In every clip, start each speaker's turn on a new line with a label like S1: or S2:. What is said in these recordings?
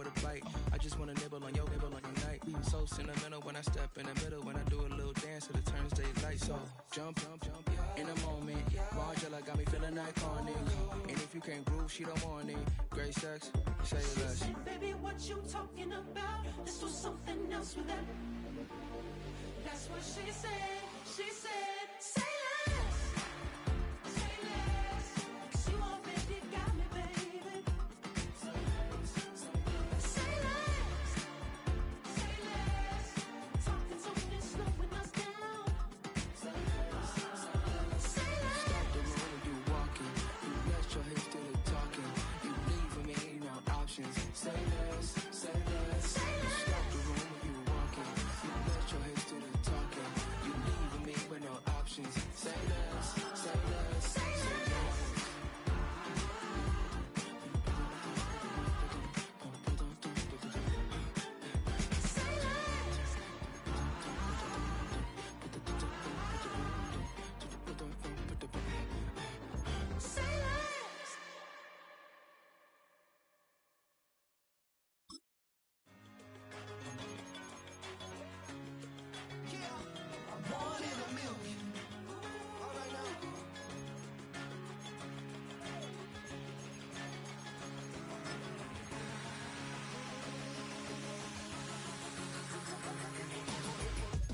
S1: with a bite. I just wanna nibble on your night. So sentimental when I step in the middle, when I do a little dance till it turns daylight. So jump, in a moment. Margella got me feeling iconic. And if you can't groove, she don't want it. Great sex, say less.
S2: She said, baby, what you talking about? Let's do something else with that. That's what she said. She said, say less. Say less. 'Cause you already got me, baby. Say less. Say less. Talking so fast, slowing us down. Say less. Say less.
S1: Stop the room when you walking. You let your hips do the talking. You leaving me, ain't no options. Say less. Say less. Stop the room when you walking. You let your hips do the talking. You leaving me with no options. Say less. Say less. Say less.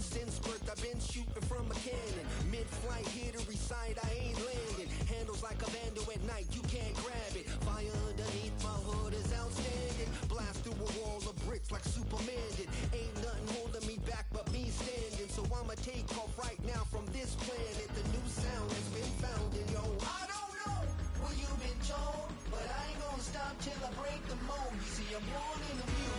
S3: Since birth I've been shooting from a cannon. Mid-flight here to recite, I ain't landing. Handles like a vandal at night, you can't grab it. Fire underneath my hood is outstanding. Blast through a wall of bricks like Superman did. Ain't nothing holding me back but me standing. So I'ma take off right now from this planet. The new sound has been found in yo. I don't know what you've been told, but I ain't gonna stop till I break the mold. You see, I'm born in the music.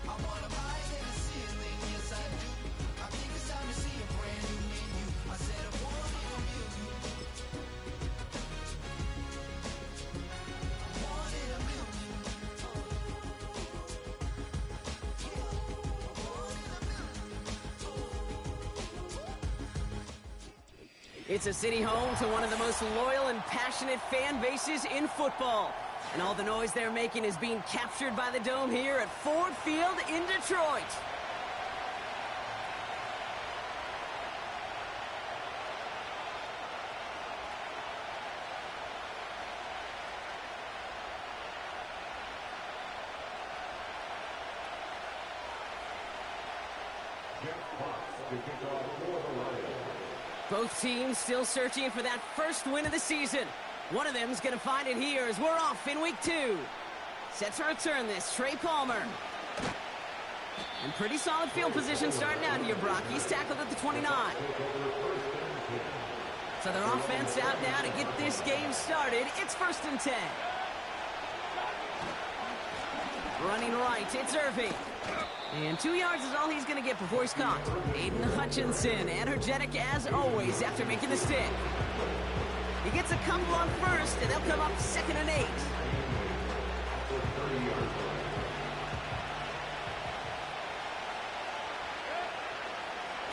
S3: I wanna rise in the ceiling, yes I do. I think it's time to see a brand new menu. I said I'm born in the music. I'm born in the music.
S4: It's a city home to one of the most loyal and passionate fan bases in football. And all the noise they're making is being captured by the Dome here at Ford Field in Detroit. Both teams still searching for that first win of the season. One of them's going to find it here as we're off in week 2. Set to return this, Trey Palmer. And pretty solid field position starting out here, Brock. He's tackled at the 29. So their offense out now to get this game started. It's 1st and 10. Running right, it's Irving. And 2 yards is all he's going to get before he's caught. Aiden Hutchinson, energetic as always after making the stick. He gets a couple on first, and they'll come up 2nd and 8.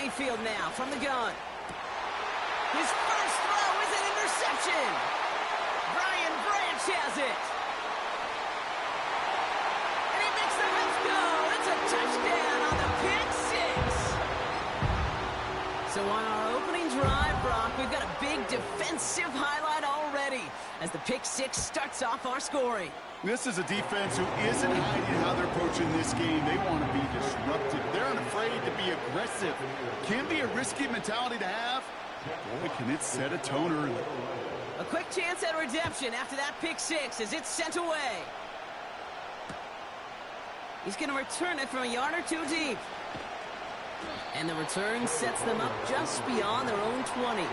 S4: Mayfield now from the gun. His first throw is an interception. Brian Branch has it. And he makes the Reds go. It's a touchdown on the pick 6. So on our opening drive, Brock, we've got a big defensive highlight already as the pick 6 starts off our scoring.
S5: This is a defense who isn't hiding how they're approaching this game. They want to be disruptive. They're unafraid to be aggressive. Can be a risky mentality to have. Boy, can it set a tone early.
S4: A quick chance at redemption after that pick 6 as it's sent away. He's going to return it from a yard or 2 deep. And the return sets them up just beyond their own 20.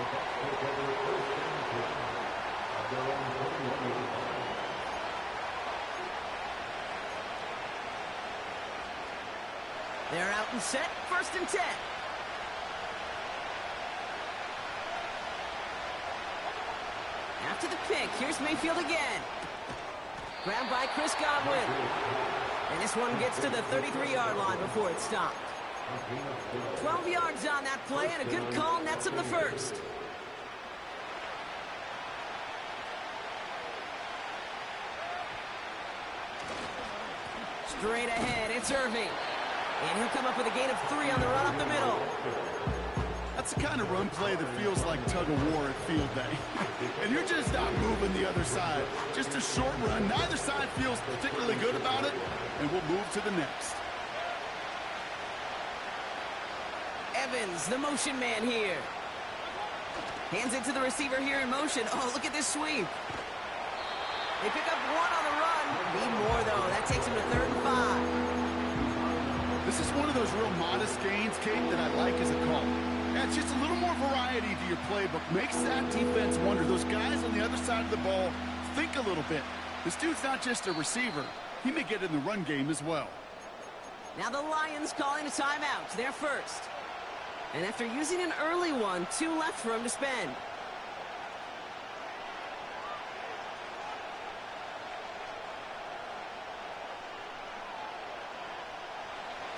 S4: They're out and set, 1st and 10. After the pick, here's Mayfield again. Grabbed by Chris Godwin. And this one gets to the 33-yard line before it's stopped. 12 yards on that play, and a good call nets him the first. Straight ahead, it's Irving. And he'll come up with a gain of 3 on the run up the middle.
S5: That's the kind of run play that feels like tug-of-war at field day. And you're just not moving the other side. Just a short run. Neither side feels particularly good about it. And we'll move to the next.
S4: Evans, the motion man here. Hands it to the receiver here in motion. Oh, look at this sweep. They pick up 1 on the run. Need more, though. That takes him to 3rd and 5.
S5: This is one of those real modest gains, Kate, that I like as a call. Yeah, it's just a little more variety to your playbook. Makes that defense wonder. Those guys on the other side of the ball think a little bit. This dude's not just a receiver. He may get in the run game as well.
S4: Now the Lions calling a timeout. They're first. And after using an early one, 2 left for him to spend.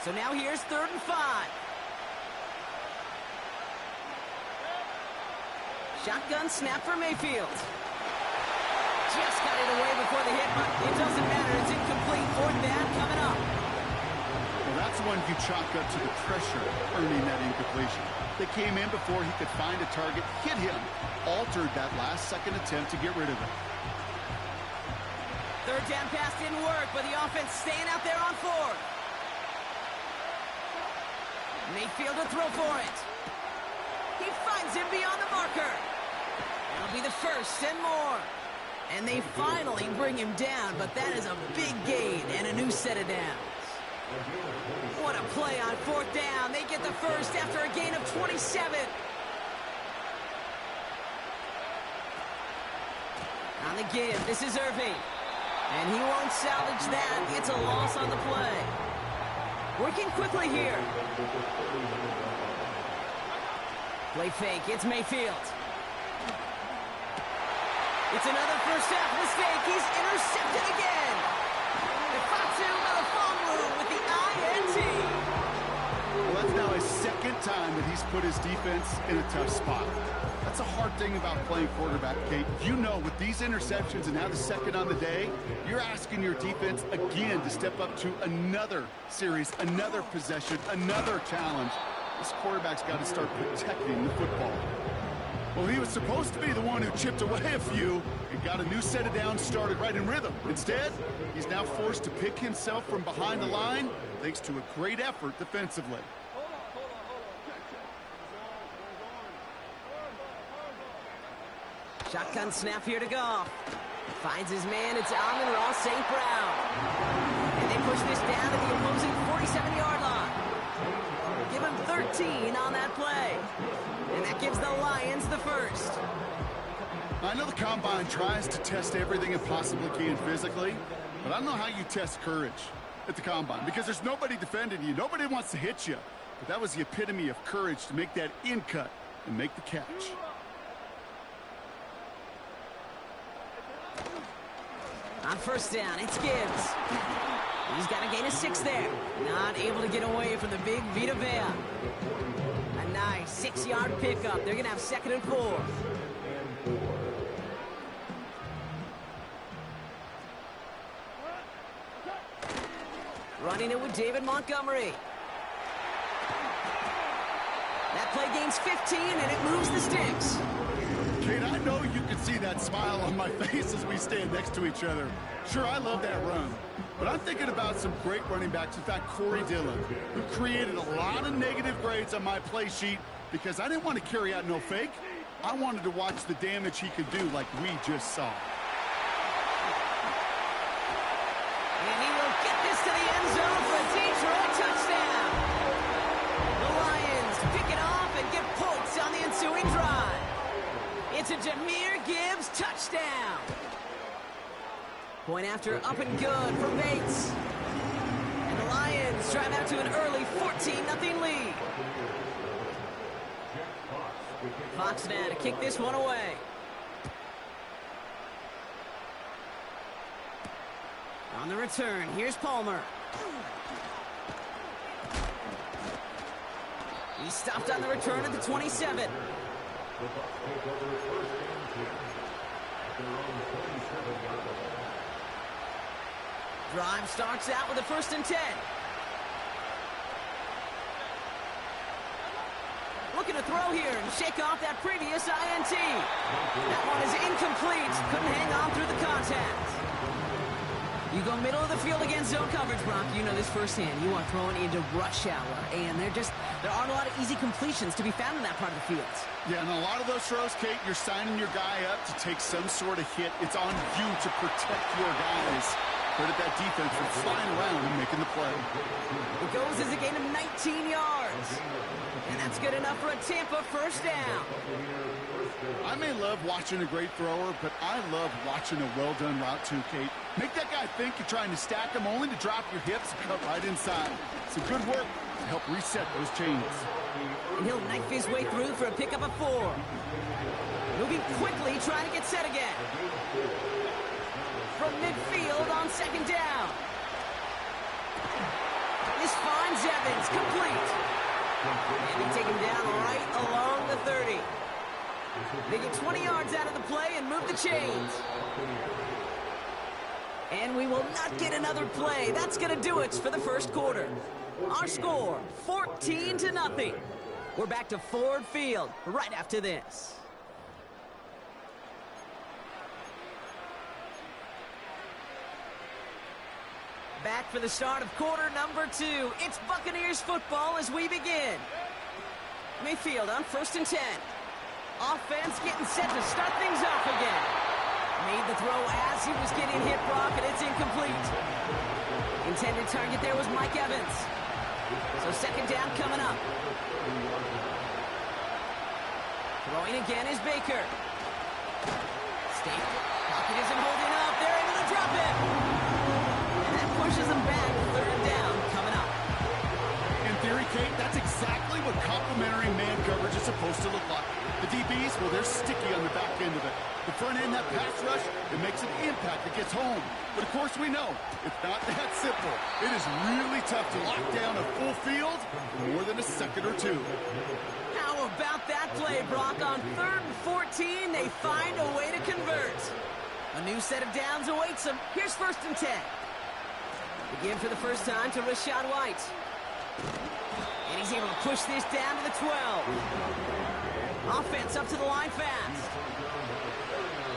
S4: So now here's 3rd and 5. Shotgun snap for Mayfield. Just got it away before the hit, but it doesn't matter. It's incomplete. 4th down coming up.
S5: Well, that's one you chalk up to the pressure earning that incompletion. They came in before he could find a target, hit him, altered that last-second attempt to get rid of it.
S4: 3rd down pass didn't work, but the offense staying out there on 4th. Mayfield to throw for it. He finds him beyond the marker. That'll be the 1st and more. And they finally bring him down, but that is a big gain and a new set of downs. What a play on 4th down. They get the 1st after a gain of 27. On the give, this is Irving. And he won't salvage that. It's a loss on the play. Working quickly here. Play fake, it's Mayfield. It's another first half mistake. He's intercepted again. Defatu Melifonwu with the INT.
S5: Well, that's now his 2nd time that he's put his defense in a tough spot. That's a hard thing about playing quarterback, Kate. You know, with these interceptions and now the 2nd on the day, you're asking your defense again to step up to another series, another possession, another challenge. This quarterback's got to start protecting the football. Well, he was supposed to be the one who chipped away a few and got a new set of downs started right in rhythm. Instead, he's now forced to pick himself from behind the line thanks to a great effort defensively.
S4: Shotgun snap here to Goff. Finds his man. It's Amon-Ra St. Brown. And they push this down to the opposing 47-yard line. Give him 13 on that play. And that gives the Lions the 1st.
S5: I know the Combine tries to test everything it possibly can physically, but I don't know how you test courage at the Combine because there's nobody defending you. Nobody wants to hit you. But that was the epitome of courage to make that in cut and make the catch.
S4: On 1st down, it's Gibbs. He's got a gain of 6 there. Not able to get away from the big Vita Vea. A nice 6-yard pickup. They're going to have 2nd and 4. Running it with David Montgomery. That play gains 15, and it moves the sticks.
S5: Kate, I know you can see that smile on my face as we stand next to each other. Sure, I love that run. But I'm thinking about some great running backs. In fact, Corey Dillon, who created a lot of negative grades on my play sheet because I didn't want to carry out no fake. I wanted to watch the damage he could do like we just saw.
S4: And he will get this to the end zone for a Detroit touchdown. The Lions pick it off and get points on the ensuing drive. It's a Jahmyr Gibbs touchdown. Point after up and good for Bates. And the Lions drive out to an early 14-0 lead. Fox now to kick this one away. On the return, here's Palmer. He's stopped on the return at the 27. Drive starts out with a 1st and 10. Looking to throw here and shake off that previous INT. That one is incomplete. Couldn't hang on through the contact. You go middle of the field against zone coverage, Brock. You know this firsthand. You are throwing into rush hour, and there aren't a lot of easy completions to be found in that part of the field.
S5: Yeah, and a lot of those throws, Kate, you're signing your guy up to take some sort of hit. It's on you to protect your guys. Hurt at that defense from flying around and making the play.
S4: It goes as a gain of 19 yards. And that's good enough for a Tampa 1st down.
S5: I may love watching a great thrower, but I love watching a well-done route too, Kate. Make that guy think you're trying to stack him only to drop your hips and cut right inside. Some good work to help reset those chains.
S4: And he'll knife his way through for a pickup of 4. Moving quickly, trying to get set again. From midfield on 2nd down. This finds Evans, complete. And they take him down right along the 30. They get 20 yards out of the play and move the chains. And we will not get another play. That's going to do it for the 1st quarter. Our score, 14-0. We're back to Ford Field right after this. Back for the start of quarter number 2. It's Buccaneers football as we begin. Mayfield on 1st and 10. Offense getting set to start things off again. Made the throw as he was getting hit, Brock, and it's incomplete. Intended target there was Mike Evans. So 2nd down coming up. Throwing again is Baker. State pocket isn't holding up. They're able to drop it. And that pushes them back. 3rd down coming up.
S5: In theory, Kate, that's exactly what complementary man coverage is supposed to look like. The DBs, well, they're sticky on the back end of it. The front end, that pass rush, it makes an impact. It gets home. But, of course, we know it's not that simple. It is really tough to lock down a full field for more than a second or 2.
S4: How about that play, Brock? On 3rd and 14, they find a way to convert. A new set of downs awaits them. Here's 1st and 10. Again for the first time to Rashad White. And he's able to push this down to the 12. Offense up to the line fast.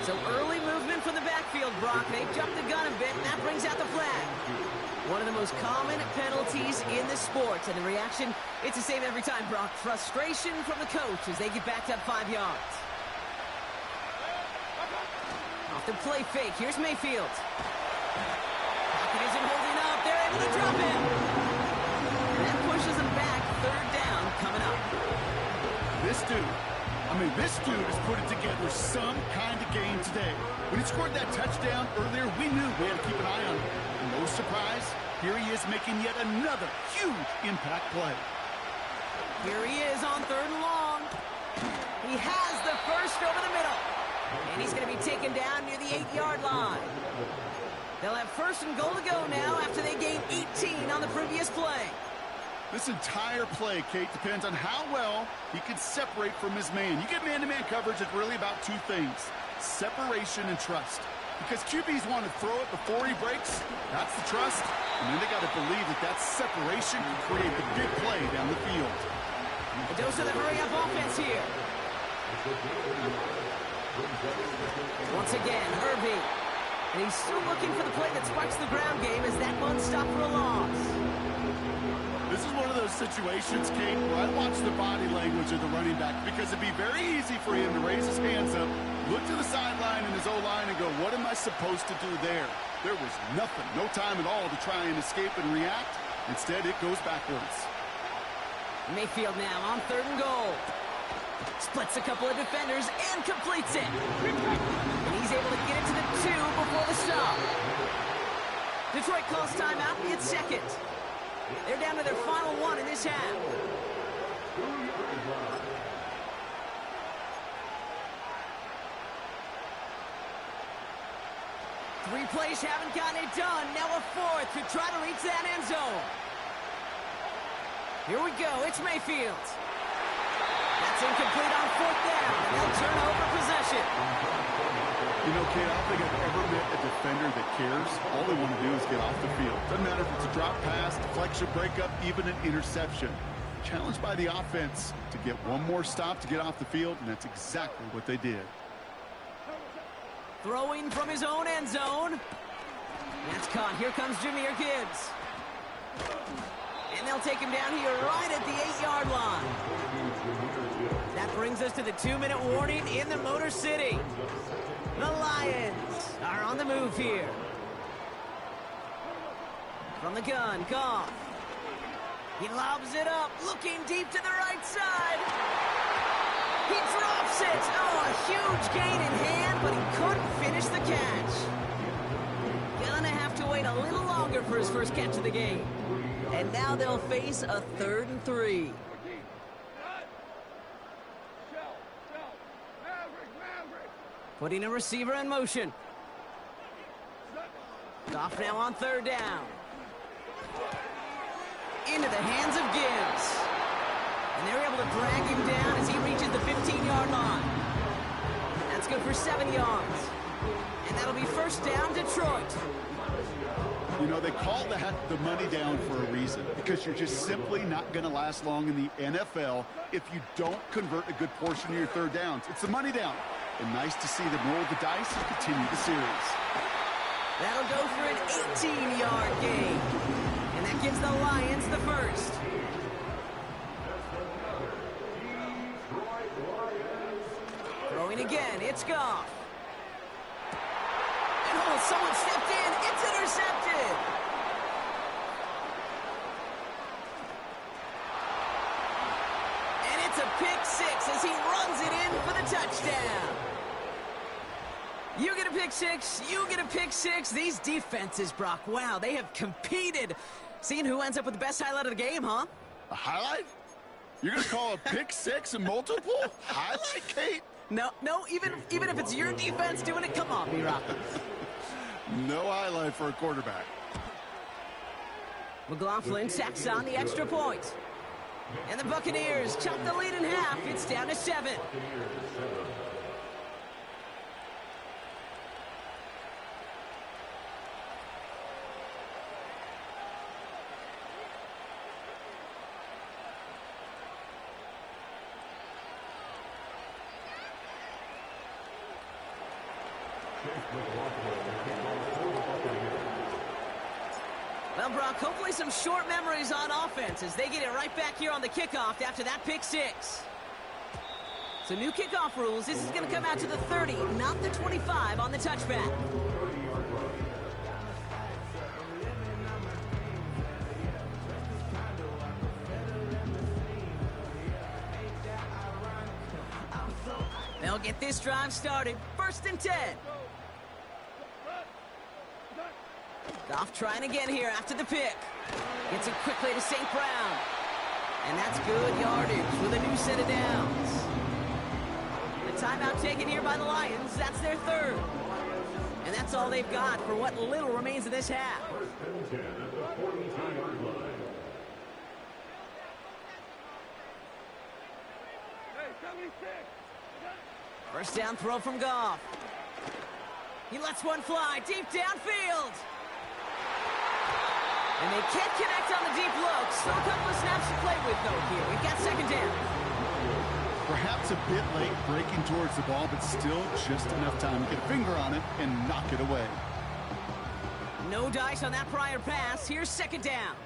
S4: So early movement from the backfield, Brock. They jumped the gun a bit, and that brings out the flag. One of the most common penalties in the sport. And the reaction, it's the same every time, Brock. Frustration from the coach as they get backed up 5 yards. Off the play fake. Here's Mayfield. Pocket isn't holding up. They're able to drop him. And that pushes them back. 3rd down coming up.
S5: This dude has put it together some kind of game today. When he scored that touchdown earlier, we knew we had to keep an eye on him. And no surprise, here he is making yet another huge impact play.
S4: Here he is on 3rd and long. He has the first over the middle. And he's going to be taken down near the 8-yard line. They'll have 1st and goal to go now after they gained 18 on the previous play.
S5: This entire play, Kate, depends on how well he can separate from his man. You get man-to-man coverage, it's really about 2 things, separation and trust. Because QBs want to throw it before he breaks, that's the trust, and then they got to believe that separation can create the big play down the field.
S4: A dose of the hurry-up offense here. Once again, Irving. And he's still looking for the play that sparks the ground game as that one stopped for a loss.
S5: This is one of those situations, Kate, where I watch the body language of the running back because it'd be very easy for him to raise his hands up, look to the sideline in his O-line and go, what am I supposed to do there? There was nothing, no time at all to try and escape and react. Instead, it goes backwards.
S4: Mayfield now on 3rd and goal. Splits a couple of defenders and completes it. And he's able to get it to the 2 before the stop. Detroit calls timeout. It's 2nd. They're down to their final 1 in this half. Three plays haven't gotten it done. Now a 4th to try to reach that end zone. Here we go. It's Mayfield. That's incomplete on 4th down. And they'll turn over possession.
S5: You know, Kate, I don't think I've ever met a defender that cares. All they want to do is get off the field. Doesn't matter if it's a drop pass, deflection, breakup, even an interception. Challenged by the offense to get one more stop to get off the field, and that's exactly what they did.
S4: Throwing from his own end zone. That's caught. Here comes Jahmyr Gibbs. And they'll take him down here right at the 8-yard line. That brings us to the 2-minute warning in the Motor City. The Lions are on the move here. From the gun, Goff. He lobs it up, looking deep to the right side. He drops it. Oh, a huge gain in hand, but he couldn't finish the catch. Gonna have to wait a little longer for his first catch of the game. And now they'll face a 3rd and 3. Putting a receiver in motion. Goff now on 3rd down. Into the hands of Gibbs. And they're able to drag him down as he reaches the 15-yard line. That's good for 7 yards. And that'll be 1st down, Detroit.
S5: You know, they call that the money down for a reason, because you're just simply not going to last long in the NFL if you don't convert a good portion of your 3rd downs. It's the money down. And nice to see them roll the dice and continue the series.
S4: That'll go for an 18-yard gain. And that gives the Lions the 1st. Throwing again, it's Goff. And oh, someone stepped in. It's intercepted. And it's a pick 6 as he runs it in for the touchdown. You get a pick 6, you get a pick 6. These defenses, Brock, wow, they have competed. Seeing who ends up with the best highlight of the game, huh?
S5: A highlight? You're going to call a pick 6 and multiple? Highlight, Kate?
S4: No, even if it's your defense doing it, come on, B-Rock.
S5: No highlight for a quarterback.
S4: McLaughlin tacks on the extra point. And the Buccaneers chop the lead in half. It's down to 7. Well, Brock, hopefully some short memories on offense as they get it right back here on the kickoff after that pick 6. So new kickoff rules. This is going to come out to the 30, not the 25 on the touchback. They'll get this drive started. 1st and 10. Goff trying again here after the pick. Gets it quickly to St. Brown. And that's good yardage with a new set of downs. The timeout taken here by the Lions. That's their 3rd. And that's all they've got for what little remains of this half. First down throw from Goff. He lets one fly deep downfield. And they can't connect on the deep look. Still a couple of snaps to play with, though, here. We've got 2nd down.
S5: Perhaps a bit late breaking towards the ball, but still just enough time to get a finger on it and knock it away.
S4: No dice on that prior pass. Here's 2nd down.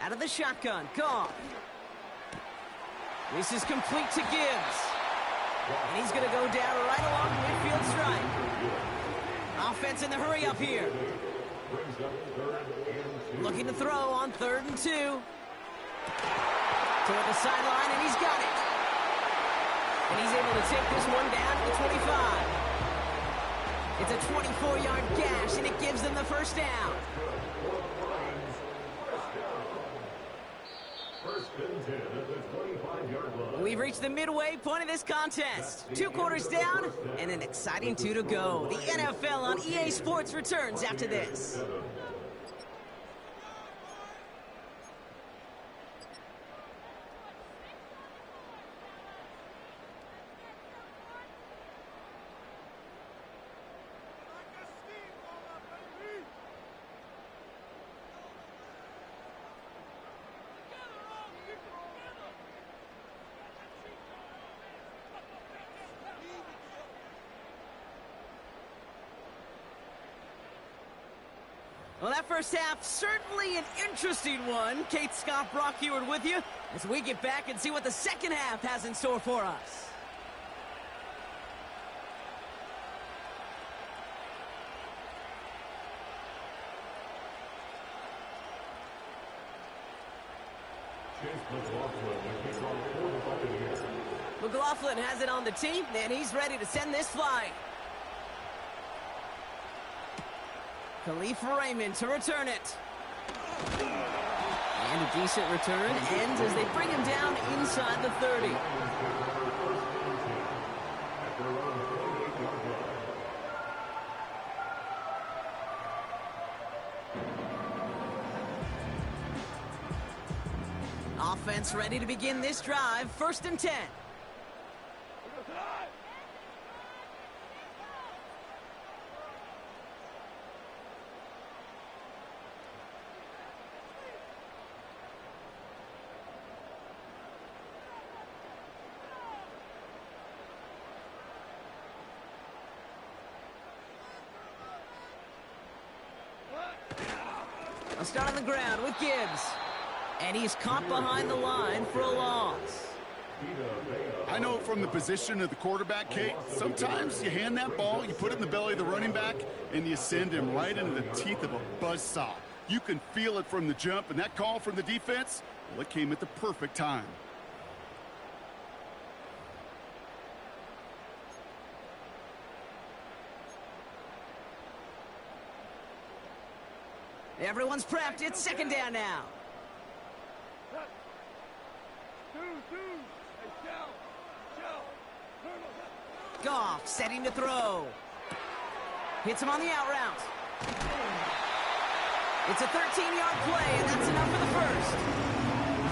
S4: Out of the shotgun. Goff. This is complete to Gibbs. And he's going to go down right along the midfield stripe. Offense in the hurry up here. Looking to throw on 3rd and 2. Toward the sideline, and he's got it. And he's able to take this one down to the 25. It's a 24-yard gash, and it gives them the 1st down. We've reached the midway point of this contest. 2 quarters down and an exciting 2 to go. The NFL on EA Sports returns after this. Well, that first half, certainly an interesting one. Kate, Scott, Brock Heward with you as we get back and see what the second half has in store for us. McLaughlin has it on the team, and he's ready to send this flying. Khalif Raymond to return it. And a decent return ends as they bring him down inside the 30. Offense ready to begin this drive. 1st and 10. I'll start on the ground with Gibbs. And he's caught behind the line for a loss.
S5: I know from the position of the quarterback, Kate, sometimes you hand that ball, you put it in the belly of the running back, and you send him right into the teeth of a buzzsaw. You can feel it from the jump, and that call from the defense, well, it came at the perfect time.
S4: Everyone's prepped. It's 2nd down now. Goff setting to throw. Hits him on the out route. It's a 13-yard play, and that's enough for the first.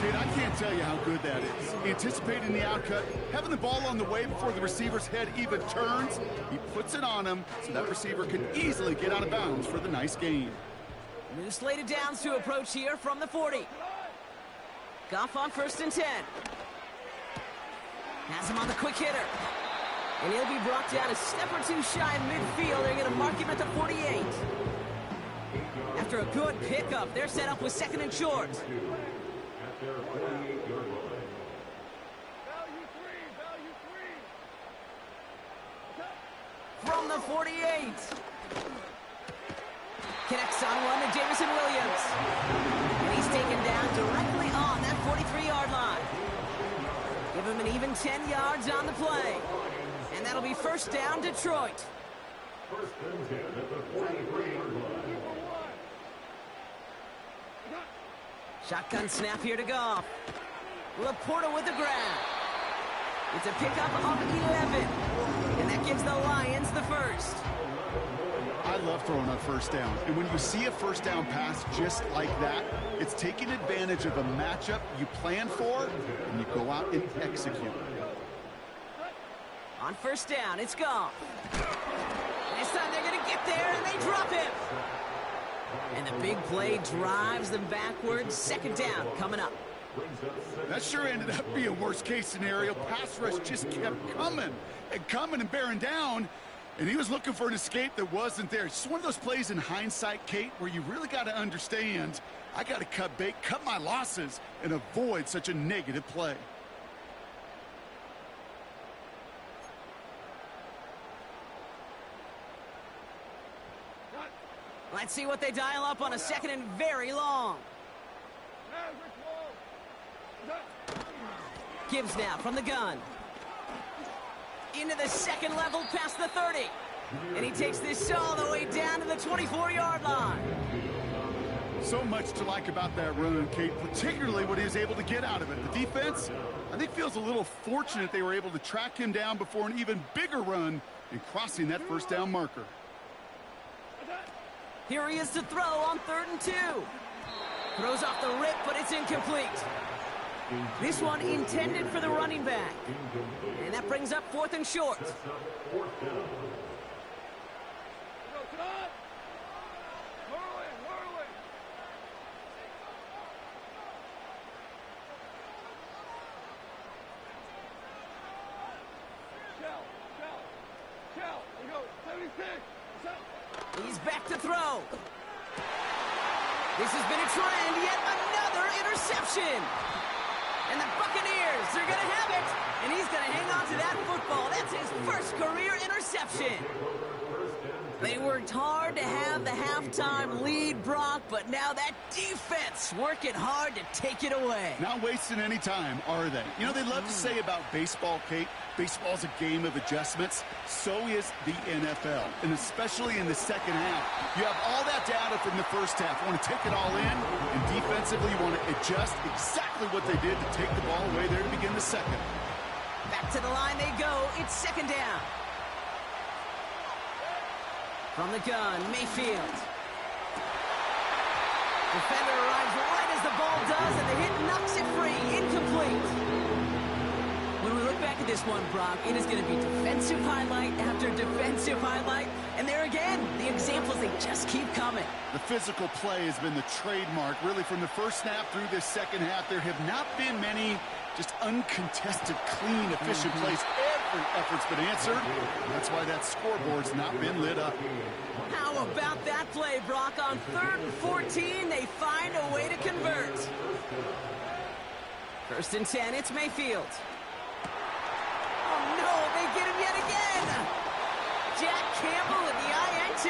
S5: Kate, I can't tell you how good that is. Anticipating the outcut, having the ball on the way before the receiver's head even turns, he puts it on him so that receiver can easily get out of bounds for the nice gain.
S4: New slated downs to approach here from the 40. Goff on 1st and 10. Has him on the quick hitter. And he'll be brought down a step or two shy of midfield. They're going to mark him at the 48. After a good pickup, they're set up with 2nd and short. From the 48. Connects on one to Jameson Williams. And he's taken down directly on that 43-yard line. Give him an even 10 yards on the play. And that'll be 1st down, Detroit. Shotgun snap here to Goff. Laporta with the grab. It's a pickup of 11. And that gives the Lions the first.
S5: I love throwing on 1st down. And when you see a 1st down pass just like that, it's taking advantage of a matchup you plan for, and you go out and execute.
S4: On 1st down, it's Goff. This time they're going to get there, and they drop him. And the big play drives them backwards. 2nd down coming up.
S5: That sure ended up being worst-case scenario. Pass rush just kept coming and bearing down. And he was looking for an escape that wasn't there. It's one of those plays in hindsight, Kate, where you really got to understand, I got to cut bait, cut my losses, and avoid such a negative play.
S4: Let's see what they dial up on a 2nd and very long. Gibbs now from the gun. Into the 2nd level past the 30. And he takes this all the way down to the 24-yard line.
S5: So much to like about that run, Kate, particularly what he was able to get out of it. The defense, I think, feels a little fortunate they were able to track him down before an even bigger run in crossing that 1st down marker.
S4: Here he is to throw on 3rd and 2. Throws off the rip, but it's incomplete. This one intended for the running back. And that brings up 4th and short. He's back to throw. This has been a trend, yet another interception. And the Buccaneers are going to have it. And he's going to hang on to that football. That's his first career interception. They worked hard to have the halftime lead, Brock, but now that defense working hard to take it away.
S5: Not wasting any time, are they? You know, they love to say about baseball, Kate, baseball's a game of adjustments. So is the NFL, and especially in the second half. You have all that data from the first half. You want to take it all in, and defensively you want to adjust exactly what they did to take the ball away there to begin the second.
S4: Back to the line they go. It's second down. From the gun, Mayfield. Defender arrives right as the ball does, and the hit knocks it free. Incomplete. When we look back at this one, Brock, it is going to be defensive highlight after defensive highlight. And there again, the examples, they just keep coming.
S5: The physical play has been the trademark. Really, from the first snap through this second half, there have not been many just uncontested, clean, efficient plays. Every effort's been answered. That's why that scoreboard's not been lit up.
S4: How about that play, Brock? On 3rd and 14, they find a way to convert. 1st and 10, it's Mayfield. Oh, no, they get him yet again. Jack Campbell at the INT.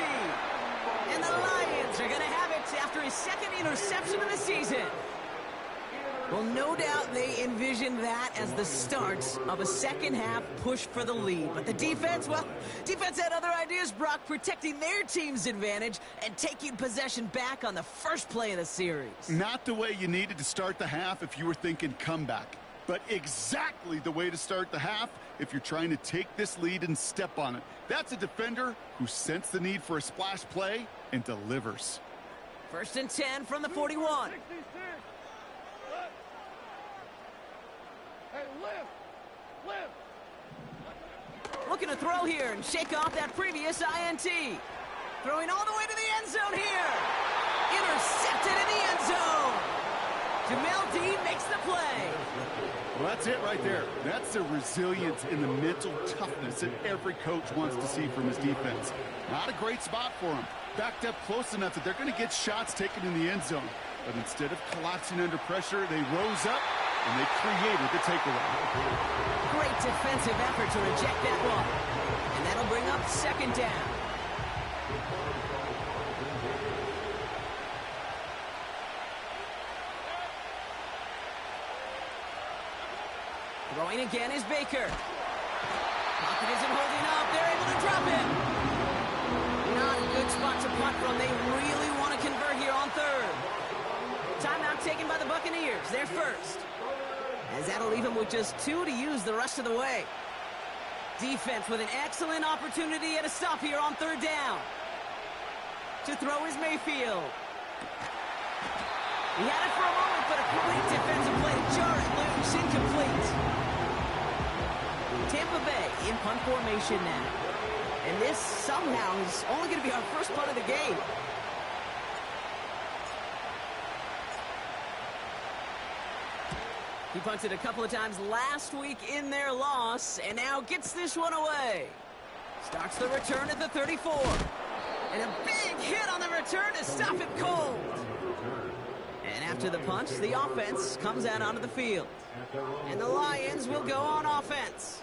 S4: And the Lions are going to have it after his second interception of the season. Well, no doubt they envisioned that as the start of a second-half push for the lead. But the defense, well, defense had other ideas, Brock, protecting their team's advantage and taking possession back on the first play of the series.
S5: Not the way you needed to start the half if you were thinking comeback, but exactly the way to start the half if you're trying to take this lead and step on it. That's a defender who sensed the need for a splash play and delivers.
S4: 1st and 10 from the 41. Looking to throw here and shake off that previous INT. Throwing all the way to the end zone here. Intercepted in the end zone. Jamel Dean makes the play.
S5: Well, that's it right there. That's the resilience and the mental toughness that every coach wants to see from his defense. Not a great spot for him. Backed up close enough that they're going to get shots taken in the end zone. But instead of collapsing under pressure, they rose up and they created the takeaway.
S4: Great defensive effort to reject that one. And that'll bring up 2nd down. Throwing again is Baker. Pocket isn't holding up. They're able to drop him. Not a good spot to punt from. They really want to convert here on 3rd. Timeout taken by the Buccaneers. They're first. As that'll leave him with just 2 to use the rest of the way. Defense with an excellent opportunity at a stop here on 3rd down. To throw is Mayfield. He had it for a moment, but a great defensive play to jar it loose. Incomplete. Tampa Bay in punt formation now. And this somehow is only going to be our first punt of the game. He punted a couple of times last week in their loss, and now gets this one away. Starts the return at the 34. And a big hit on the return to stop it cold. And after the punch, the offense comes out onto the field. And the Lions will go on offense.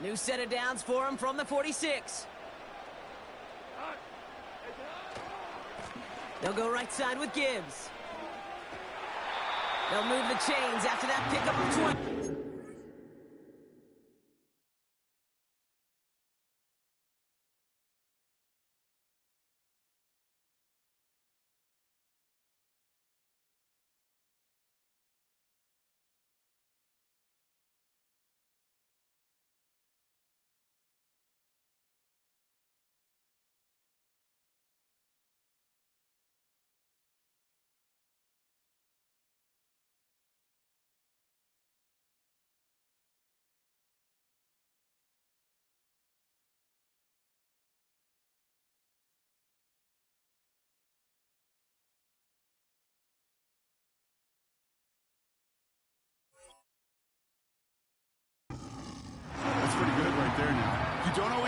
S4: New set of downs for him from the 46. They'll go right side with Gibbs. They'll move the chains after that pickup of 20.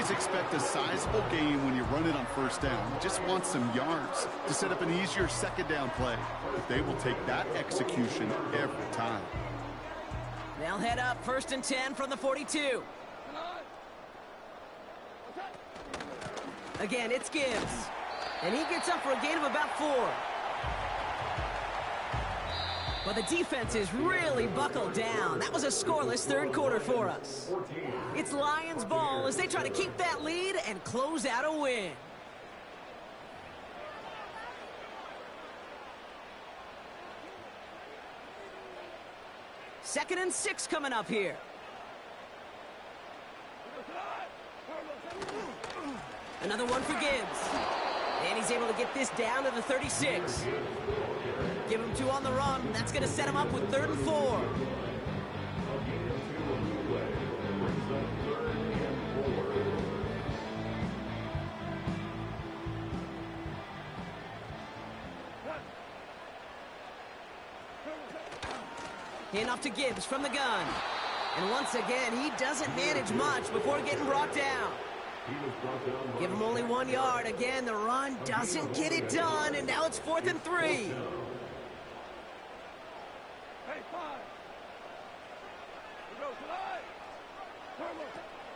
S5: always expect a sizable gain when you run it on first down. You just want some yards to set up an easier second down play. But they will take that execution every time.
S4: They'll head up 1st and 10 from the 42. Again, it's Gibbs. And he gets up for a gain of about 4. But the defense is really buckled down. That was a scoreless third quarter for us. It's Lions ball as they try to keep that lead and close out a win. Second and 6 coming up here. Another one for Gibbs. And he's able to get this down to the 36. Give him 2 on the run. That's going to set him up with 3rd and 4. Hand off to Gibbs from the gun. And once again, he doesn't manage much before getting brought down. Give him only 1 yard. Again, the run doesn't get it done, and now it's 4th and 3.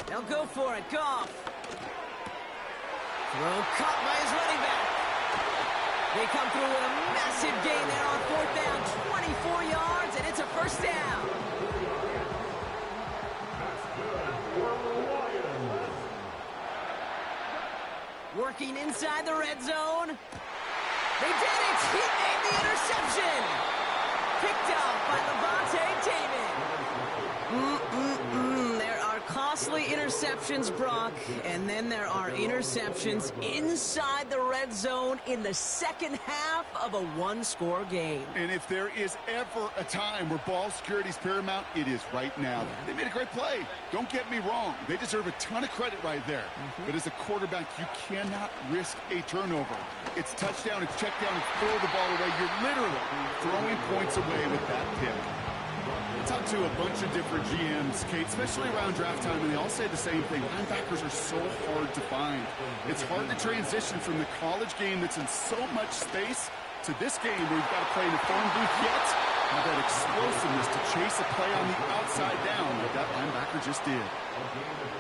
S4: They'll go for it. Goff. Throw caught by his running back. They come through with a massive gain there on 4th down. 24 yards, and it's a first down. Working inside the red zone. They did it! He made the interception! Picked off by Levante David. There are costly interceptions, Brock, and then there are interceptions inside the red zone in the second half of a one-score game.
S5: And if there is ever a time where ball security is paramount, it is right now. They made a great play. Don't get me wrong. They deserve a ton of credit right there. But as a quarterback, you cannot risk a turnover. It's touchdown, it's check down, it's throw the ball away. You're literally throwing points away with that pick. I talked to a bunch of different GMs, Kate, especially around draft time, and they all say the same thing. Linebackers are so hard to find. It's hard to transition from the college game that's in so much space to this game where you've got to play in the phone booth yet. Have that explosiveness to chase a play on the outside down like that linebacker just did.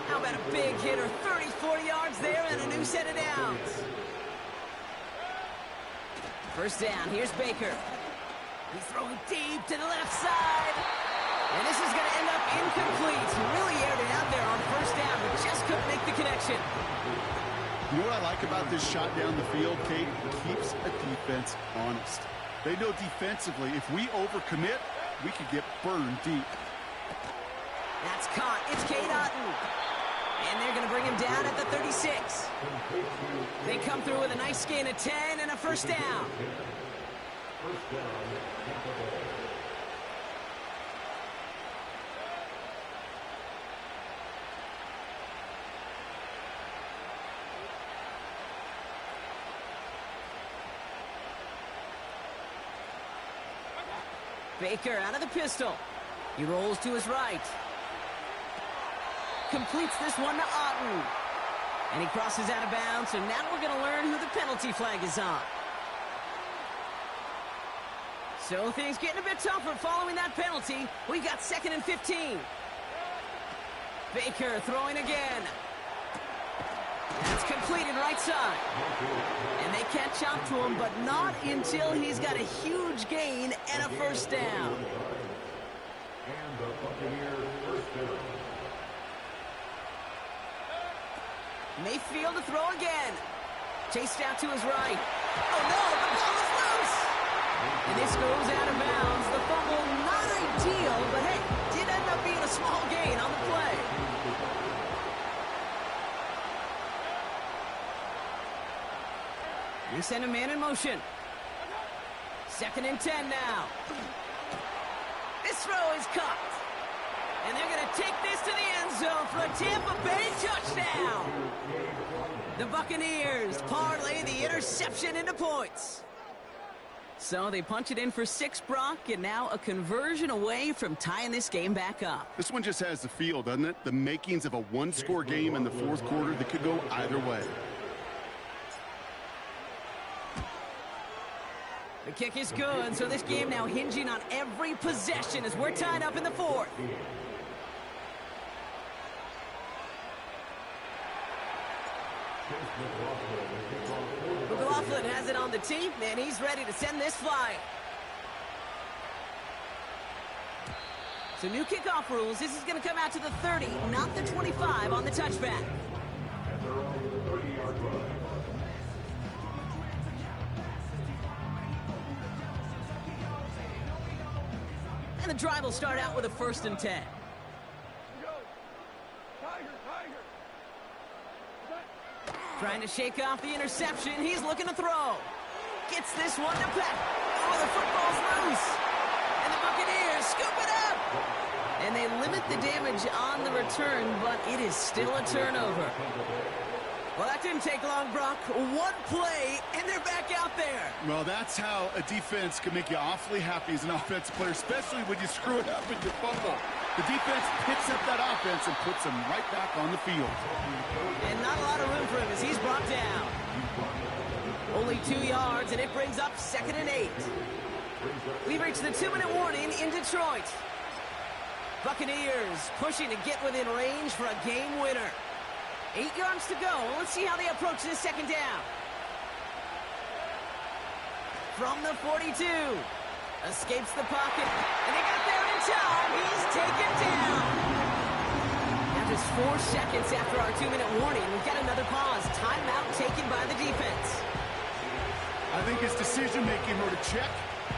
S4: How about a big hitter, 30-40 yards there and a new set of downs. First down, here's Baker. He's throwing deep to the left side. And this is going to end up incomplete. He really aired it out there on first down, but just couldn't make the connection.
S5: You know what I like about this shot down the field, Kate? It keeps a defense honest. They know defensively, if we overcommit, we could get burned deep.
S4: That's caught. It's Cade Otton. And they're going to bring him down at the 36. They come through with a nice gain of 10 and a first down. Baker out of the pistol. He rolls to his right. Completes this one to Otton. And he crosses out of bounds, so now we're going to learn who the penalty flag is on. So things getting a bit tougher following that penalty. We got 2nd and 15. Baker throwing again. That's completed right side. And they catch up to him, but not until he's got a huge gain and a first down.
S6: And the Buccaneers first down.
S4: Mayfield to throw again. Chased out to his right. Oh no, the ball is loose. And this goes out of bounds. The fumble, not ideal, but hey, did end up being a small gain on the play. We send a man in motion. 2nd and 10 now. This throw is caught. And they're going to take this to the end zone for a Tampa Bay touchdown. The Buccaneers parlay the interception into points. So they punch it in for 6, Brock, and now a conversion away from tying this game back up.
S5: This one just has the feel, doesn't it? The makings of a one-score game in the fourth quarter that could go either way.
S4: The kick is good, so this game now hinging on every possession as we're tied up in the fourth. McLaughlin has it on the tee, and he's ready to send this flying. So new kickoff rules. This is going to come out to the 30, not the 25 on the touchback. And the drive will start out with a 1st and 10. Trying to shake off the interception. He's looking to throw. Gets this one to Pat. Oh, the football's loose. And the Buccaneers scoop it up. And they limit the damage on the return, but it is still a turnover. Well, that didn't take long, Brock. One play, and they're back out there.
S5: Well, that's how a defense can make you awfully happy as an offensive player, especially when you screw it up and you fumble. The defense picks up that offense and puts them right back on the field.
S4: And not a lot of room for him as he's brought down. Only 2 yards, and it brings up 2nd and 8. We've reached the 2-minute warning in Detroit. Buccaneers pushing to get within range for a game winner. 8 yards to go. Let's see how they approach this 2nd down. From the 42. Escapes the pocket. And they got there in time. He's taken down. Now just 4 seconds after our 2-minute warning, we've got another pause. Timeout taken by the defense.
S5: I think his decision-making were to check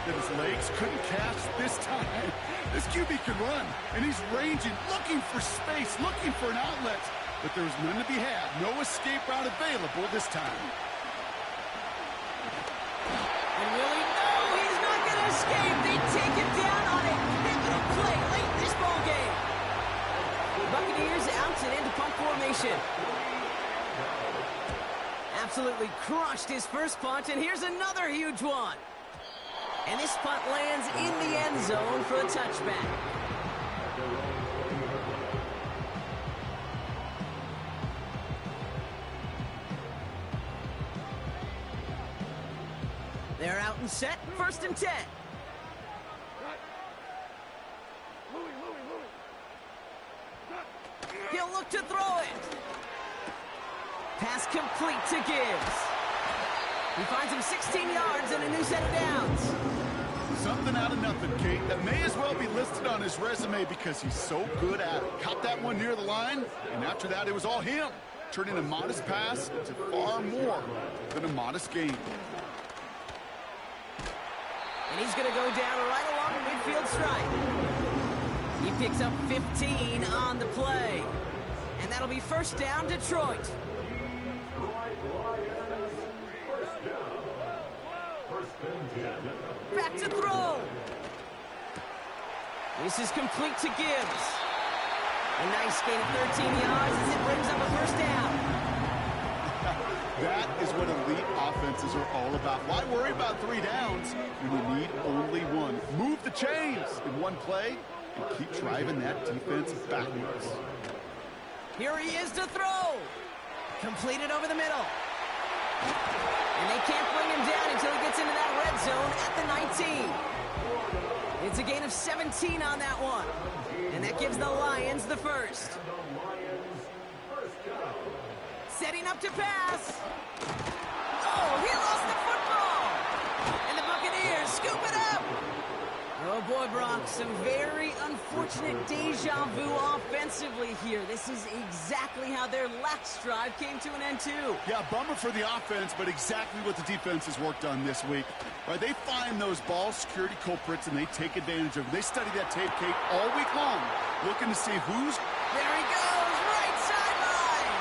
S5: that his legs couldn't catch this time. This QB can run, and he's ranging, looking for space, looking for an outlet. But there's none to be had. No escape route available this time.
S4: And Willie, no, he's not going to escape. They take him down on a pivotal play late in this ball game. Buccaneers out and into punt formation. Absolutely crushed his first punt, and here's another huge one. And this punt lands in the end zone for a touchback. They're out and set, 1st and 10. He'll look to throw it. Pass complete to Gibbs. He finds him 16 yards and a new set of downs.
S5: Something out of nothing, Kate. That may as well be listed on his resume because he's so good at it. Caught that one near the line, and after that, it was all him. Turning a modest pass into far more than a modest game.
S4: And he's going to go down right along the midfield stripe. He picks up 15 on the play. And that'll be 1st down, Detroit. Back to throw. This is complete to Gibbs. A nice gain of 13 yards as it brings up a 1st down.
S5: That is what elite offenses are all about. Why worry about 3 downs when you need only 1? Move the chains in one play and keep driving that defense backwards.
S4: Here he is to throw. Completed over the middle. And they can't bring him down until he gets into that red zone at the 19. It's a gain of 17 on that one. And that gives the Lions the 1st. Setting up to pass. Oh, he lost the football. And the Buccaneers scoop it up. Oh, boy, Brock, some very unfortunate deja vu offensively here. This is exactly how their last drive came to an end, too.
S5: Yeah, bummer for the offense, but exactly what the defense has worked on this week. Right, they find those ball security culprits, and they take advantage of them. They study that tape, Kate, all week long, looking to see who's...
S4: There he goes, right sideline.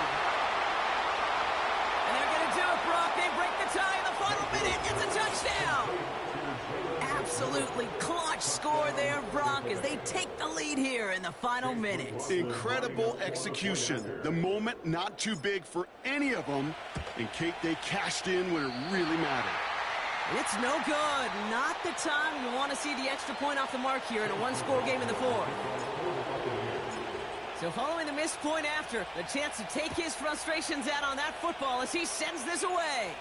S4: And they're going to do it, Brock. They break the tie in the final minute. It's a touchdown. Absolutely clutch score there, Brock, as they take the lead here in the final minutes.
S5: Incredible execution. The moment not too big for any of them. And, Kate, they cashed in when it really mattered.
S4: It's no good. Not the time you want to see the extra point off the mark here in a one-score game in the fourth. So following the missed point after, the chance to take his frustrations out on that football as he sends this away.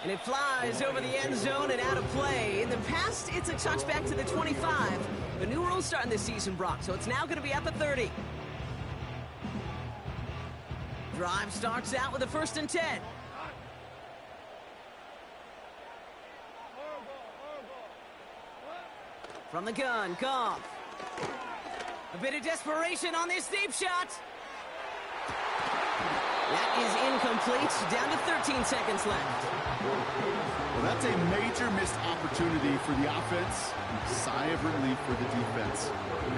S4: And it flies over the end zone and out of play. In the past, it's a touchback to the 25. The new rule starting this season, Brock, so it's now going to be at the 30. Drive starts out with a 1st and 10. From the gun, Goff. A bit of desperation on this deep shot. That is incomplete. Down to 13 seconds left.
S5: Well, that's a major missed opportunity for the offense. Sigh of relief for the defense.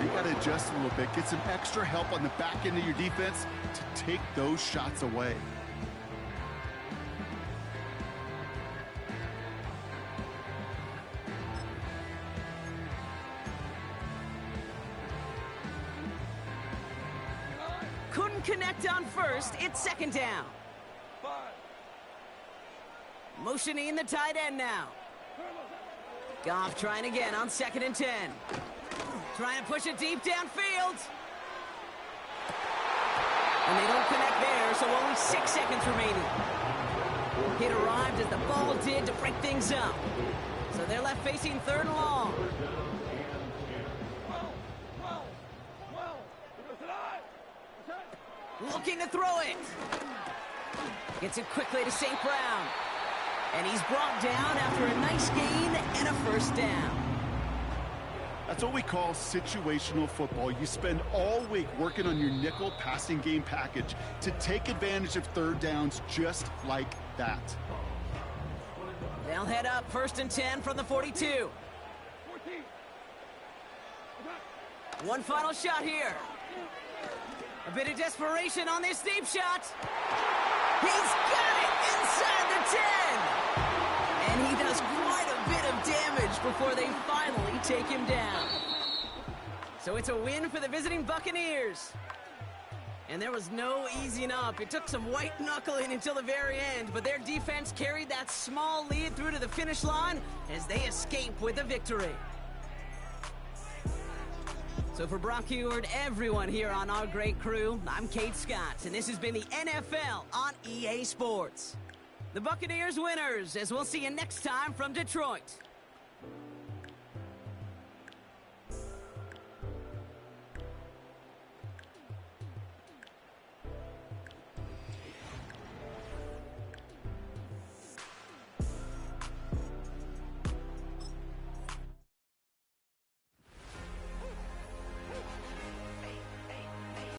S5: You got to adjust a little bit. Get some extra help on the back end of your defense to take those shots away.
S4: Couldn't connect on 1st. It's 2nd down. Motioning the tight end now. Goff trying again on 2nd and 10. Trying to push it deep downfield. And they don't connect there, so only 6 seconds remaining. Hit arrived as the ball did to break things up. So they're left facing 3rd and long. Looking to throw it. Gets it quickly to St. Brown. And he's brought down after a nice gain and a 1st down.
S5: That's what we call situational football. You spend all week working on your nickel passing game package to take advantage of 3rd downs just like that.
S4: They'll head up 1st and 10 from the 42. One final shot here. A bit of desperation on this deep shot. He's got it inside the 10. And he does quite a bit of damage before they finally take him down. So it's a win for the visiting Buccaneers. And there was no easing up. It took some white knuckling until the very end, but their defense carried that small lead through to the finish line as they escape with a victory. So for Brock Heward, everyone here on our great crew, I'm Kate Scott, and this has been the NFL on EA Sports. The Buccaneers winners, as we'll see you next time from Detroit.